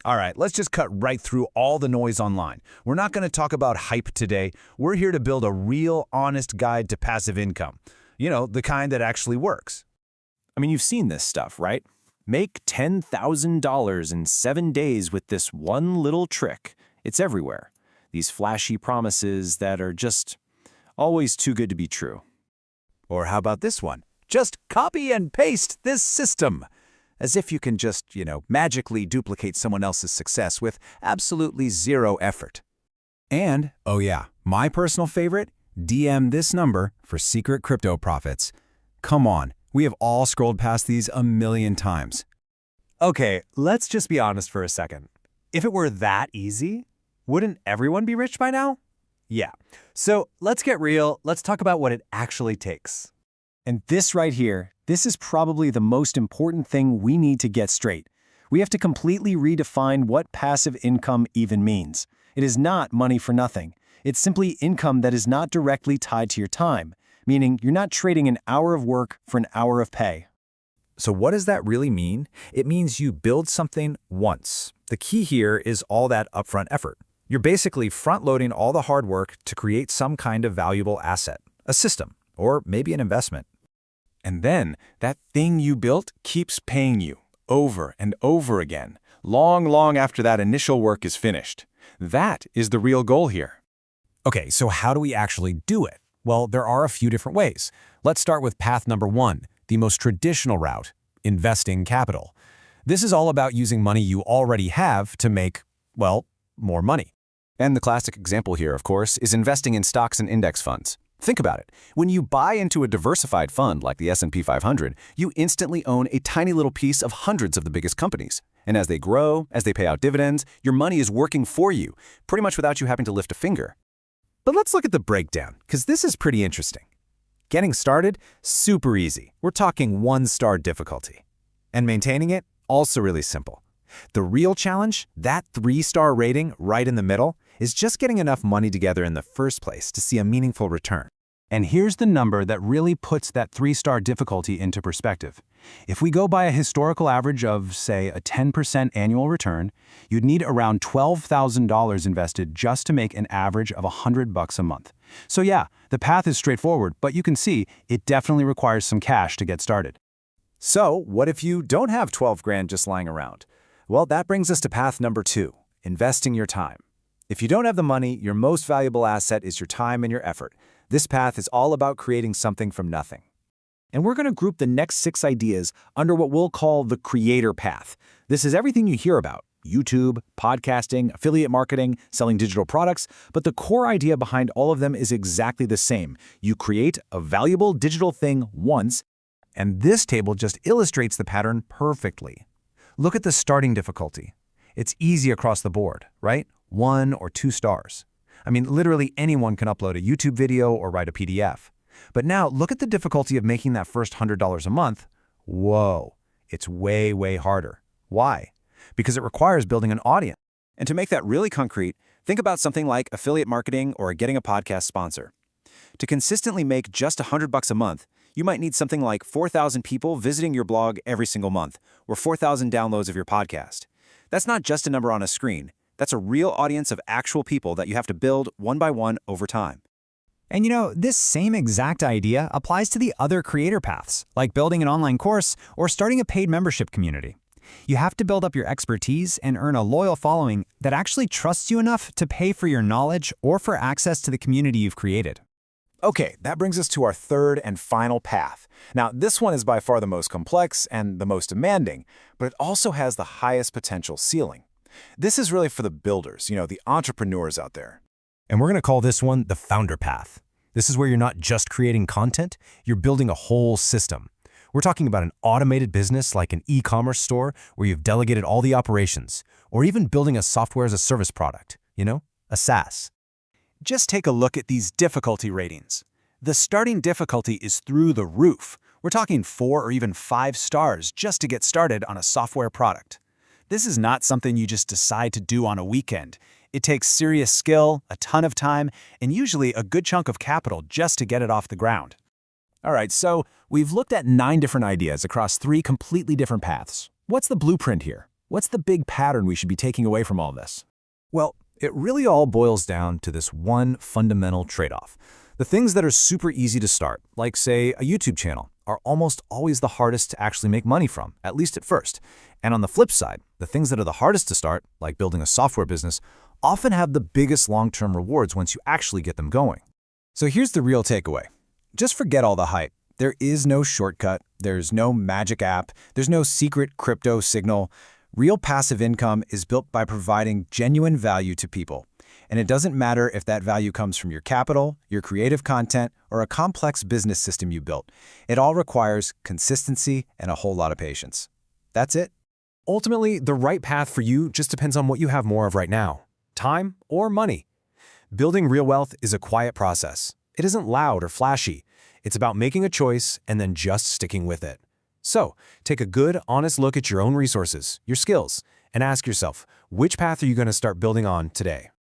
All right, let's just cut right through all the noise online. We're not going to talk about hype today. We're here to build a real, honest guide to passive income. You know, the kind that actually works. I mean, you've seen this stuff, right? Make $10,000 in 7 days with this one little trick. It's everywhere. These flashy promises that are just always too good to be true. Or how about this one? Just copy and paste this system. As if you can just, magically duplicate someone else's success with absolutely zero effort. And, oh yeah, my personal favorite, DM this number for secret crypto profits. Come on, we have all scrolled past these a million times. Okay, let's just be honest for a second. If it were that easy, wouldn't everyone be rich by now? Yeah. So let's get real. Let's talk about what it actually takes. And this right here, this is probably the most important thing we need to get straight. We have to completely redefine what passive income even means. It is not money for nothing. It's simply income that is not directly tied to your time, meaning you're not trading an hour of work for an hour of pay. So what does that really mean? It means you build something once. The key here is all that upfront effort. You're basically front-loading all the hard work to create some kind of valuable asset, a system, or maybe an investment. And then that thing you built keeps paying you over and over again, long after that initial work is finished. That is the real goal here. Okay, so how do we actually do it? Well, there are a few different ways. Let's start with path number 1, the most traditional route, investing capital. This is all about using money you already have to make, well, more money. And the classic example here, of course, is investing in stocks and index funds. Think about it. When you buy into a diversified fund like the S&P 500, you instantly own a tiny little piece of hundreds of the biggest companies. And as they grow, as they pay out dividends, your money is working for you, pretty much without you having to lift a finger. But let's look at the breakdown, because this is pretty interesting. Getting started, super easy. We're talking 1-star difficulty. And maintaining it, also really simple. The real challenge, that 3-star rating right in the middle, is just getting enough money together in the first place to see a meaningful return. And here's the number that really puts that 3-star difficulty into perspective. If we go by a historical average of, say, a 10% annual return, you'd need around $12,000 invested just to make an average of $100 a month. So yeah, the path is straightforward, but you can see it definitely requires some cash to get started. So what if you don't have 12 grand just lying around? Well, that brings us to path number 2, investing your time. If you don't have the money, your most valuable asset is your time and your effort. This path is all about creating something from nothing. And we're going to group the next 6 ideas under what we'll call the creator path. This is everything you hear about: YouTube, podcasting, affiliate marketing, selling digital products, but the core idea behind all of them is exactly the same. You create a valuable digital thing once, and this table just illustrates the pattern perfectly. Look at the starting difficulty. It's easy across the board, right? 1 or 2 stars. I mean, literally anyone can upload a YouTube video or write a PDF. But now look at the difficulty of making that first $100 a month. Whoa, it's way harder. Why? Because it requires building an audience. And to make that really concrete, think about something like affiliate marketing or getting a podcast sponsor. To consistently make just $100 a month, you might need something like 4,000 people visiting your blog every single month, or 4,000 downloads of your podcast. That's not just a number on a screen. That's a real audience of actual people that you have to build one by one over time. And this same exact idea applies to the other creator paths, like building an online course or starting a paid membership community. You have to build up your expertise and earn a loyal following that actually trusts you enough to pay for your knowledge or for access to the community you've created. Okay, that brings us to our third and final path. Now, this one is by far the most complex and the most demanding, but it also has the highest potential ceiling. This is really for the builders, the entrepreneurs out there. And we're going to call this one the founder path. This is where you're not just creating content, you're building a whole system. We're talking about an automated business like an e-commerce store where you've delegated all the operations, or even building a software as a service product, a SaaS. Just take a look at these difficulty ratings. The starting difficulty is through the roof. We're talking 4 or even 5 stars just to get started on a software product. This is not something you just decide to do on a weekend. It takes serious skill, a ton of time, and usually a good chunk of capital just to get it off the ground. All right, so we've looked at 9 different ideas across 3 completely different paths. What's the blueprint here? What's the big pattern we should be taking away from all this? Well, it really all boils down to this one fundamental trade-off. The things that are super easy to start, like say a YouTube channel, are almost always the hardest to actually make money from, at least at first. And on the flip side, the things that are the hardest to start, like building a software business, often have the biggest long-term rewards once you actually get them going. So here's the real takeaway. Just forget all the hype. There is no shortcut, there's no magic app, there's no secret crypto signal. Real passive income is built by providing genuine value to people. And it doesn't matter if that value comes from your capital, your creative content, or a complex business system you built. It all requires consistency and a whole lot of patience. That's it. Ultimately, the right path for you just depends on what you have more of right now, time or money. Building real wealth is a quiet process. It isn't loud or flashy. It's about making a choice and then just sticking with it. So, take a good, honest look at your own resources, your skills, and ask yourself, which path are you going to start building on today?